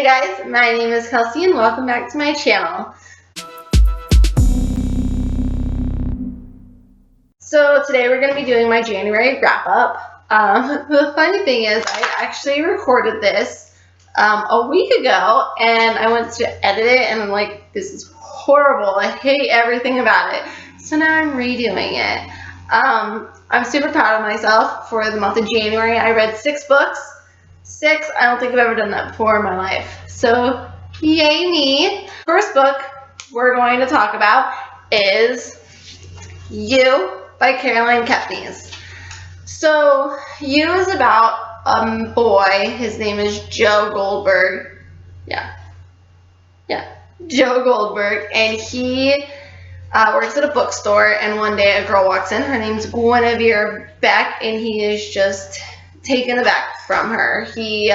Hey guys, my name is Kelsey and welcome back to my channel. So today we're going to be doing my January wrap up. The funny thing is I actually recorded this a week ago and I went to edit it and I'm like, this is horrible. I hate everything about it. So now I'm redoing it. I'm super proud of myself for the month of January. I read 6 books. 6, I don't think I've ever done that before in my life. So, yay me. First book we're going to talk about is You by Kepnes. So, You is about a boy. His name is Joe Goldberg. Yeah, Joe Goldberg. And he works at a bookstore, and one day a girl walks in. Her name's Aveyard, and he is just taken aback from her. He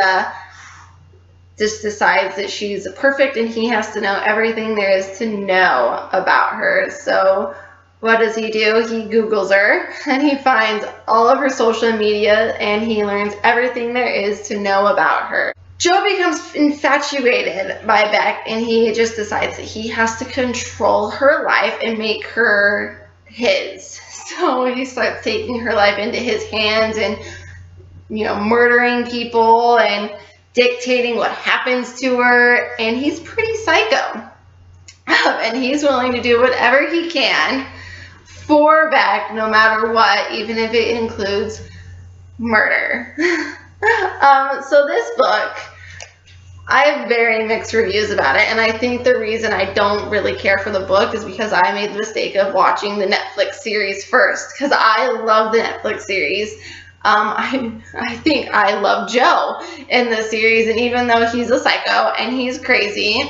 just decides that she's perfect and he has to know everything there is to know about her. So what does he do? He Googles her and he finds all of her social media and he learns everything there is to know about her. Joe becomes infatuated by Beck and he just decides that he has to control her life and make her his. So he starts taking her life into his hands and murdering people and dictating what happens to her, and he's pretty psycho. And he's willing to do whatever he can for Beck, no matter what, even if it includes murder. So this book, I have very mixed reviews about it, and I think the reason I don't really care for the book is because I made the mistake of watching the Netflix series first, because I love the Netflix series. I think I love Joe in this series, and even though he's a psycho and he's crazy,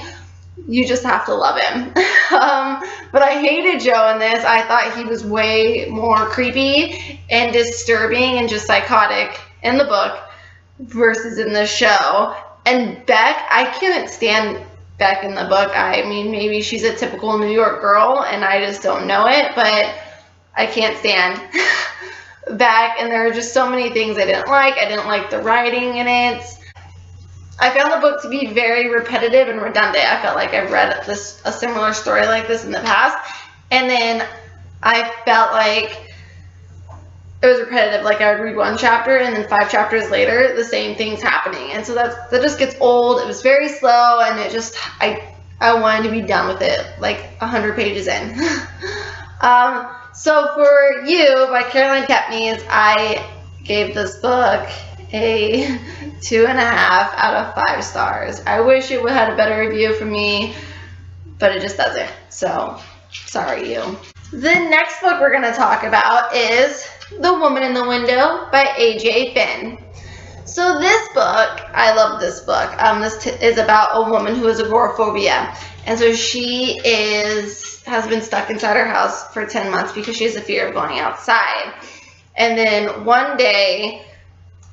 you just have to love him. But I hated Joe in this. I thought he was way more creepy and disturbing and just psychotic in the book versus in the show. And Beck, I couldn't stand Beck in the book. I mean, maybe she's a typical New York girl and I just don't know it, but I can't stand Beck, and there are just so many things I didn't like. I didn't like the writing in it. I found the book to be very repetitive and redundant. I felt like I've read a similar story like this in the past, and then I felt like it was repetitive. Like I would read one chapter, and then 5 chapters later, the same thing's happening, and so that just gets old. It was very slow, and it just I wanted to be done with it like 100 pages in. So for You by Kepnes, I gave this book a 2.5 out of 5 stars. I wish it would have had a better review from me, but it just doesn't. So, sorry, You. The next book we're going to talk about is The Woman in the Window by A.J. Finn. So this book, I love this book. This is about a woman who has agoraphobia. And so she has been stuck inside her house for 10 months because she has a fear of going outside. And then one day,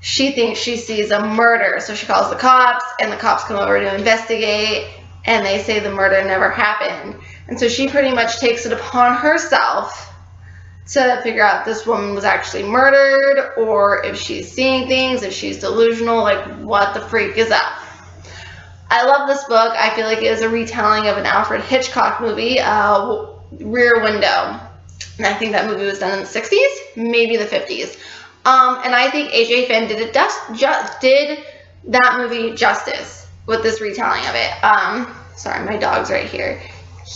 she thinks she sees a murder. So she calls the cops, and the cops come over to investigate, and they say the murder never happened. And so she pretty much takes it upon herself to figure out if this woman was actually murdered, or if she's seeing things, if she's delusional, like what the freak is up. I love this book. I feel like it is a retelling of an Alfred Hitchcock movie, Rear Window. And I think that movie was done in the 60s, maybe the 50s. And I think A.J. Finn did that movie justice with this retelling of it. Sorry, my dog's right here.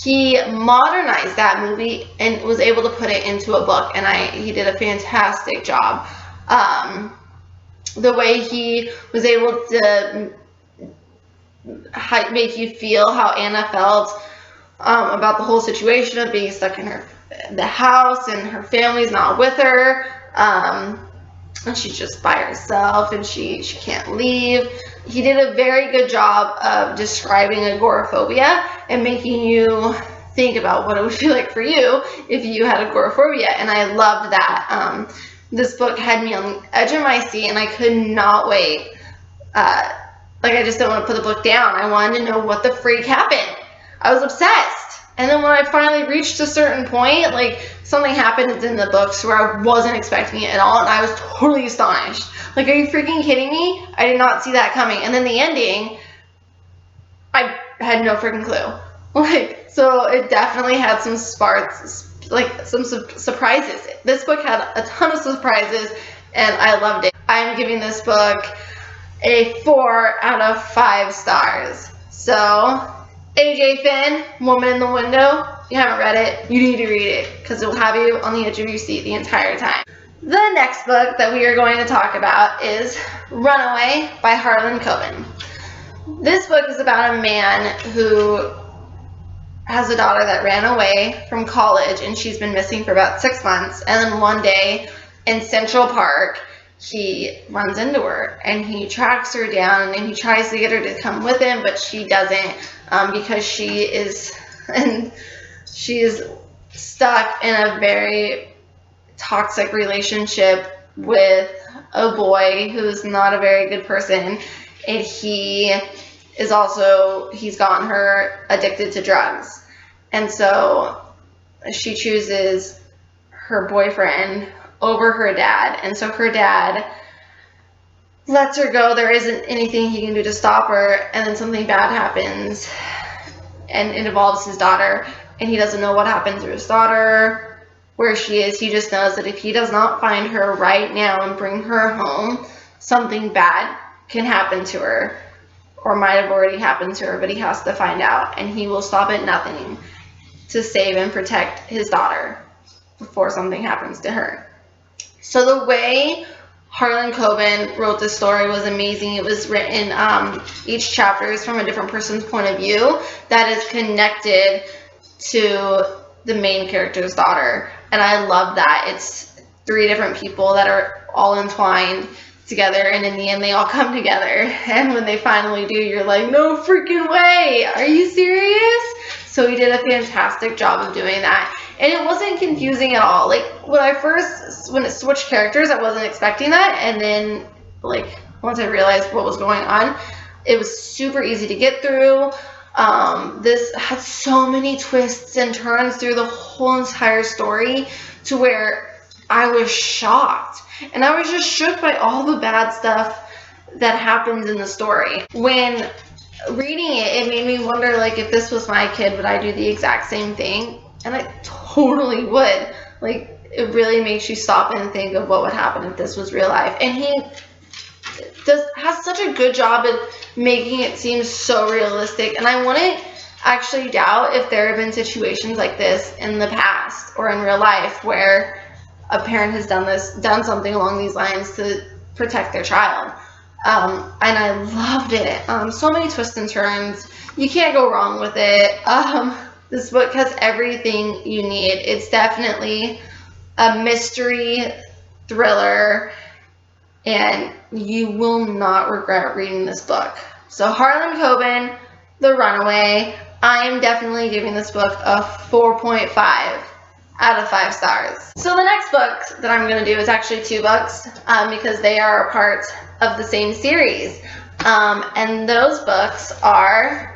He modernized that movie and was able to put it into a book, and he did a fantastic job. The way he was able to make you feel how Anna felt about the whole situation of being stuck in the house, and her family's not with her, and she's just by herself, and she can't leave. He did a very good job of describing agoraphobia and making you think about what it would feel like for you if you had agoraphobia, and I loved that. This book had me on the edge of my seat, and I could not wait. I just don't want to put the book down. I wanted to know what the freak happened. I was obsessed. And then when I finally reached a certain point, like something happened in the books where I wasn't expecting it at all, and I was totally astonished. Like, are you freaking kidding me? I did not see that coming. And then the ending, had no freaking clue. Like, so it definitely had some sparks, like some surprises. This book had a ton of surprises, and I loved it. I'm giving this book a 4 out of 5 stars. So, AJ Finn, Woman in the Window, if you haven't read it, you need to read it, because it will have you on the edge of your seat the entire time. The next book that we are going to talk about is Runaway by Harlan Coben. This book is about a man who has a daughter that ran away from college, and she's been missing for about 6 months, and then one day in Central Park, he runs into her, and he tracks her down, and he tries to get her to come with him, but she doesn't, because she is stuck in a very toxic relationship with a boy who's not a very good person, and he's gotten her addicted to drugs. And so she chooses her boyfriend over her dad, and so her dad lets her go. There isn't anything he can do to stop her, and then something bad happens, and it involves his daughter, and he doesn't know what happened to his daughter, where she is. He just knows that if he does not find her right now and bring her home, something bad can happen to her, or might have already happened to her, but he has to find out, and he will stop at nothing to save and protect his daughter before something happens to her. So the way Harlan Coben wrote this story was amazing. It was written, each chapter is from a different person's point of view that is connected to the main character's daughter. And I love that. It's 3 different people that are all entwined together, and in the end they all come together, and when they finally do, you're like, no freaking way, are you serious? So he did a fantastic job of doing that, and it wasn't confusing at all. Like, when it switched characters, I wasn't expecting that, and then like once I realized what was going on, it was super easy to get through. This had so many twists and turns through the whole entire story, to where I was shocked. And I was just shook by all the bad stuff that happens in the story. When reading it, it made me wonder, like, if this was my kid, would I do the exact same thing? And I totally would. Like, it really makes you stop and think of what would happen if this was real life. And he has such a good job at making it seem so realistic. And I wouldn't actually doubt if there have been situations like this in the past or in real life where a parent has done something along these lines to protect their child. And I loved it. So many twists and turns. You can't go wrong with it. This book has everything you need. It's definitely a mystery thriller, and you will not regret reading this book. So Harlan Coben, The Runaway. I am definitely giving this book a 4.5 out of 5 stars. So the next book that I'm going to do is actually 2 books, because they are a part of the same series. And those books are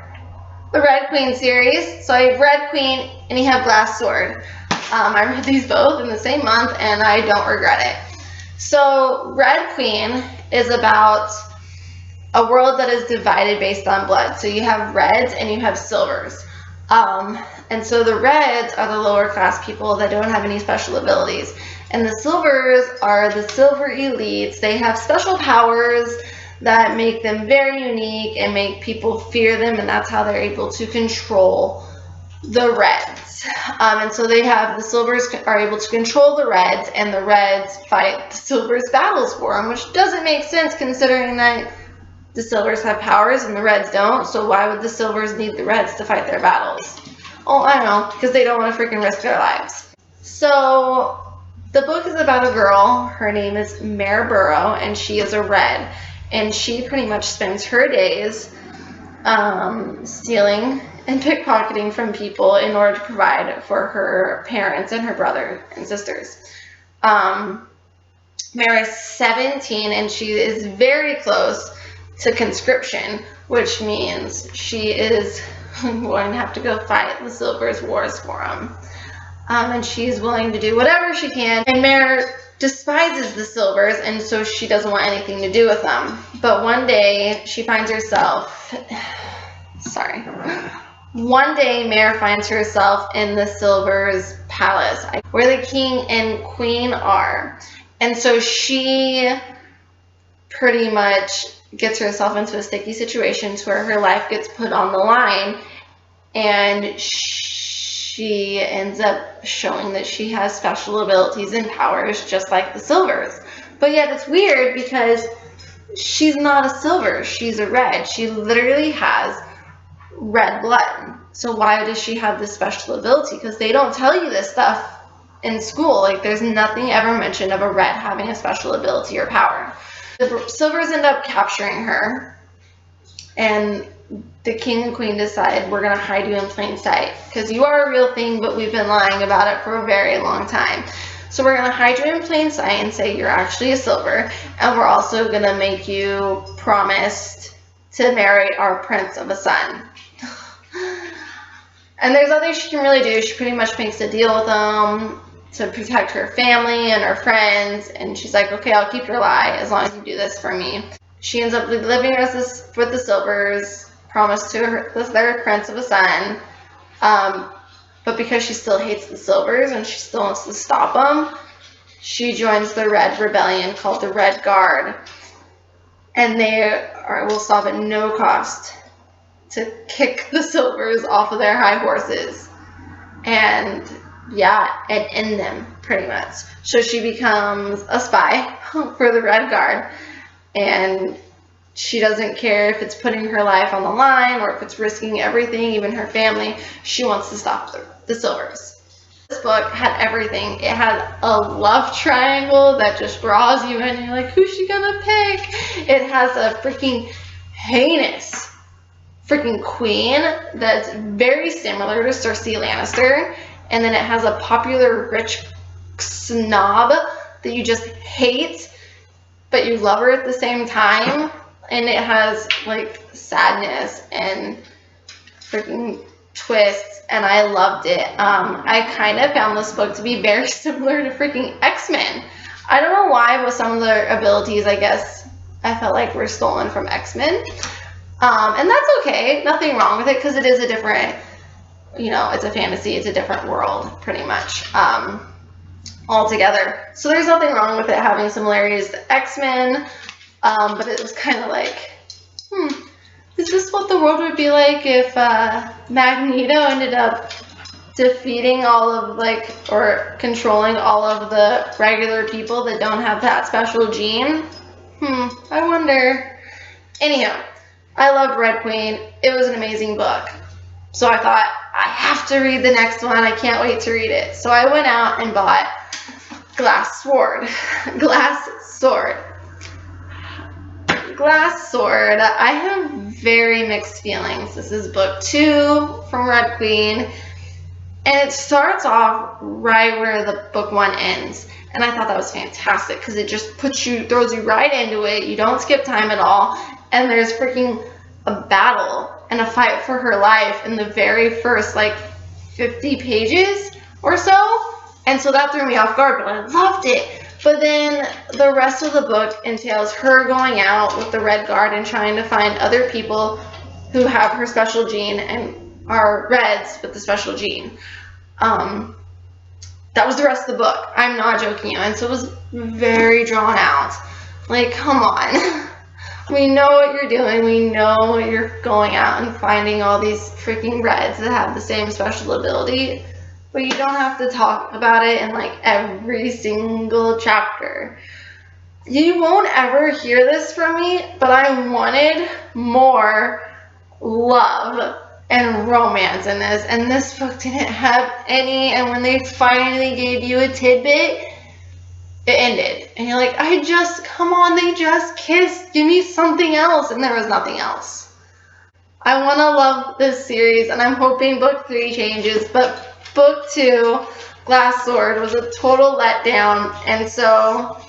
the Red Queen series. So I have Red Queen and you have Glass Sword. I read these both in the same month, and I don't regret it. So Red Queen is about a world that is divided based on blood. So you have reds and you have silvers. And so the reds are the lower class people that don't have any special abilities. And the silvers are the silver elites. They have special powers that make them very unique and make people fear them, and that's how they're able to control the reds. And so the silvers are able to control the reds, and the reds fight the silvers' battles for them, which doesn't make sense considering that the silvers have powers and the reds don't. So why would the silvers need the reds to fight their battles? Oh, I don't know, because they don't want to freaking risk their lives. So the book is about a girl. Her name is Mare Burrow, and she is a red. And she pretty much spends her days stealing and pickpocketing from people in order to provide for her parents and her brother and sisters. Mare is 17, and she is very close to conscription, which means she is going to have to go fight the silvers' wars for them. And she's willing to do whatever she can. And Mare despises the silvers, and so she doesn't want anything to do with them. But one day she finds herself, sorry, One day, Mare finds herself in the Silver's palace, where the king and queen are. And so she pretty much gets herself into a sticky situation where her life gets put on the line, and she ends up showing that she has special abilities and powers just like the Silvers. But yet it's weird because she's not a Silver, she's a Red. She literally has red blood. So why does she have this special ability? Because they don't tell you this stuff in school. Like, there's nothing ever mentioned of a Red having a special ability or power. The Silvers end up capturing her, and the king and queen decide, we're going to hide you in plain sight because you are a real thing, but we've been lying about it for a very long time. So we're going to hide you in plain sight and say you're actually a Silver, and we're also going to make you promise to marry our prince of a son. And there's nothing she can really do. She pretty much makes a deal with them to protect her family and her friends, and she's like, okay, I'll keep your lie as long as you do this for me. She ends up living with the Silvers, promised to their prince of a son, but because she still hates the Silvers and she still wants to stop them, she joins the Red Rebellion called the Red Guard, and they will stop at no cost to kick the Silvers off of their high horses and end them pretty much. So she becomes a spy for the Red Guard, and she doesn't care if it's putting her life on the line or if it's risking everything, even her family. She wants to stop the Silvers. This book had everything. It had a love triangle that just draws you in. You're like, who's she gonna pick? It has a freaking heinous freaking queen that's very similar to Cersei Lannister, and then it has a popular rich snob that you just hate, but you love her at the same time, and it has like sadness and freaking twists, and I loved it. I kind of found this book to be very similar to freaking X-Men. I don't know why, but some of their abilities, I guess, I felt like were stolen from X-Men. And that's okay, nothing wrong with it, because it is a different, it's a fantasy, it's a different world, pretty much, altogether. So there's nothing wrong with it having similarities to X-Men, but it was kind of like, is this what the world would be like if Magneto ended up defeating all of, or controlling all of the regular people that don't have that special gene? I wonder. Anyhow, I loved Red Queen. It was an amazing book. So I thought, I have to read the next one. I can't wait to read it. So I went out and bought Glass Sword. Glass Sword. Glass Sword. I have very mixed feelings. This is book 2 from Red Queen. And it starts off right where the book 1 ends. And I thought that was fantastic because it just throws you right into it. You don't skip time at all. And there's freaking a battle and a fight for her life in the very first 50 pages or so. And so that threw me off guard, but I loved it. But then the rest of the book entails her going out with the Red Guard and trying to find other people who have her special gene and are Reds with the special gene. That was the rest of the book. I'm not joking you. And so it was very drawn out. Like, come on. We know what you're doing. We know you're going out and finding all these freaking Reds that have the same special ability. But you don't have to talk about it in every single chapter. You won't ever hear this from me, but I wanted more love and romance in this, and this book didn't have any. And when they finally gave you a tidbit, it ended, and you're like, come on, they just kissed, give me something else. And there was nothing else. I want to love this series, and I'm hoping book 3 changes, but book 2, Glass Sword, was a total letdown, and so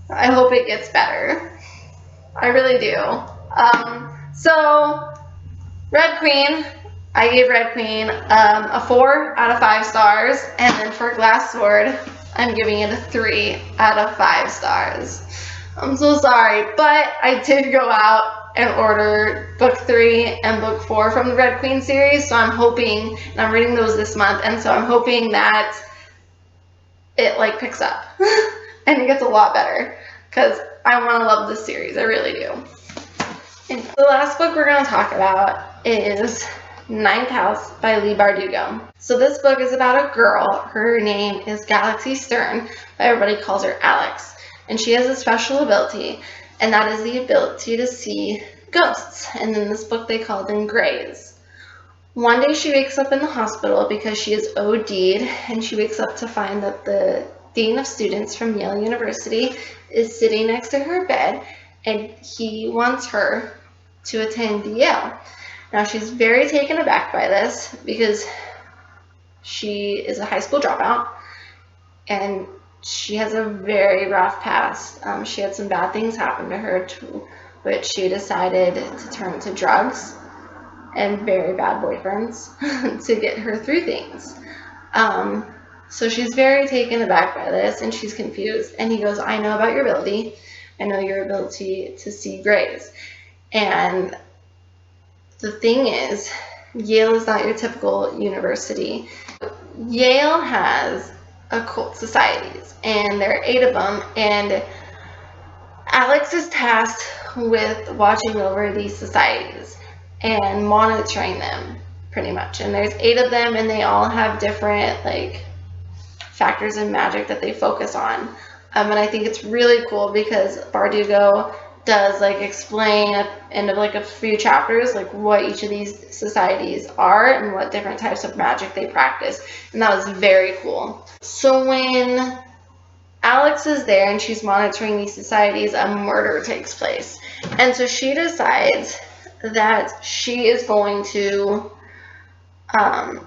I hope it gets better. I really do. So Red Queen, I gave Red Queen a 4 out of 5 stars, and then for Glass Sword, I'm giving it a 3 out of 5 stars. I'm so sorry, but I did go out and order book 3 and book 4 from the Red Queen series. So I'm hoping, and I'm reading those this month, and so I'm hoping that it like picks up and it gets a lot better, because I want to love this series. I really do. And the last book we're going to talk about is Ninth House by Leigh Bardugo. So this book is about a girl. Her name is Galaxy Stern, but everybody calls her Alex. And she has a special ability, and that is the ability to see ghosts. And in this book they call them Greys. One day she wakes up in the hospital because she is OD'd, and she wakes up to find that the Dean of Students from Yale University is sitting next to her bed, and he wants her to attend Yale. Now she's very taken aback by this because she is a high school dropout and she has a very rough past. She had some bad things happen to her, to which she decided to turn to drugs and very bad boyfriends to get her through things. So she's very taken aback by this and she's confused. And he goes, I know about your ability. I know your ability to see Greys. And the thing is, Yale is not your typical university. Yale has occult societies, and there are 8 of them, and Alex is tasked with watching over these societies and monitoring them, pretty much. And there's 8 of them, and they all have different like factors in magic that they focus on. And I think it's really cool because Bardugo does like explain at the end of like a few chapters like what each of these societies are and what different types of magic they practice, and that was very cool. So when Alex is there and she's monitoring these societies, a murder takes place, and so she decides that she is going to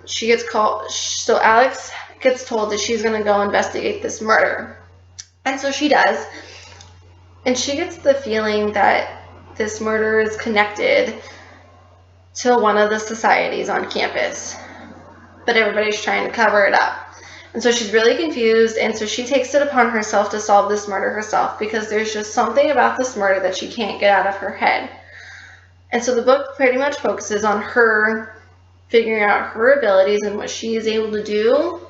she gets called, so Alex gets told that she's going to go investigate this murder, and so she does. And she gets the feeling that this murder is connected to one of the societies on campus, but everybody's trying to cover it up. And so she's really confused, and so she takes it upon herself to solve this murder herself, because there's just something about this murder that she can't get out of her head. And so the book pretty much focuses on her figuring out her abilities and what she is able to do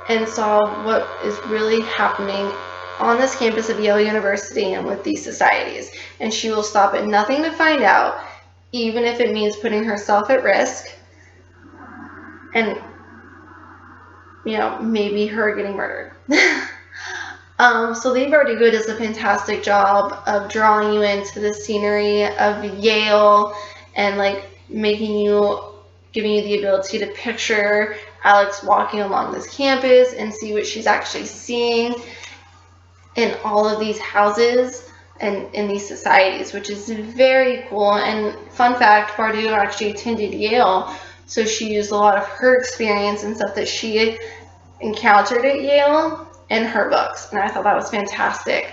and solve what is really happening on this campus of Yale University and with these societies. And she will stop at nothing to find out, even if it means putting herself at risk and, you know, maybe her getting murdered. So Leigh Bardugo does a fantastic job of drawing you into the scenery of Yale and like giving you the ability to picture Alex walking along this campus and see what she's actually seeing in all of these houses and in these societies, which is very cool. And fun fact, Bardugo actually attended Yale, so she used a lot of her experience and stuff that she encountered at Yale in her books, and I thought that was fantastic.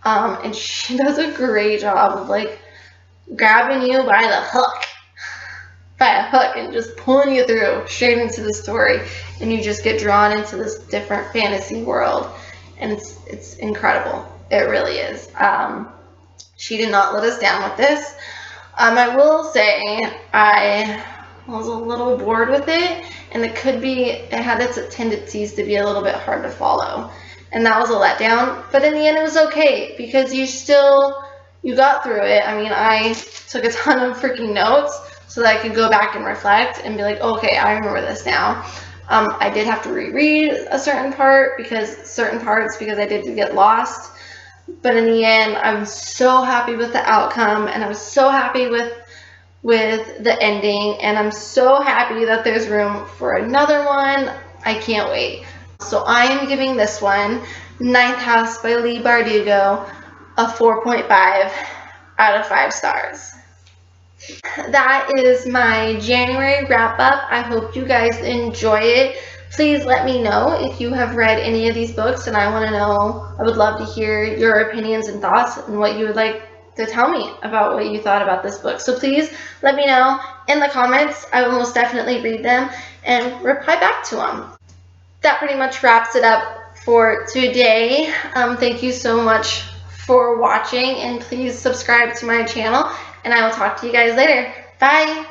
And she does a great job of like grabbing you by a hook and just pulling you through straight into the story, and you just get drawn into this different fantasy world. And it's incredible. It really is. She did not let us down with this. I will say I was a little bored with it, and it had its tendencies to be a little bit hard to follow. And that was a letdown. But in the end, it was okay because you got through it. I mean, I took a ton of freaking notes so that I could go back and reflect and be like, okay, I remember this now. I did have to reread a certain parts because I did get lost. But in the end, I'm so happy with the outcome, and I'm so happy with the ending, and I'm so happy that there's room for another one. I can't wait. So I am giving this one, Ninth House by Leigh Bardugo, a 4.5 out of 5 stars. That is my January wrap up. I hope you guys enjoy it. Please let me know if you have read any of these books, and I would love to hear your opinions and thoughts and what you would like to tell me about what you thought about this book. So please let me know in the comments. I will most definitely read them and reply back to them. That pretty much wraps it up for today. Thank you so much for watching, and please subscribe to my channel, and I will talk to you guys later. Bye!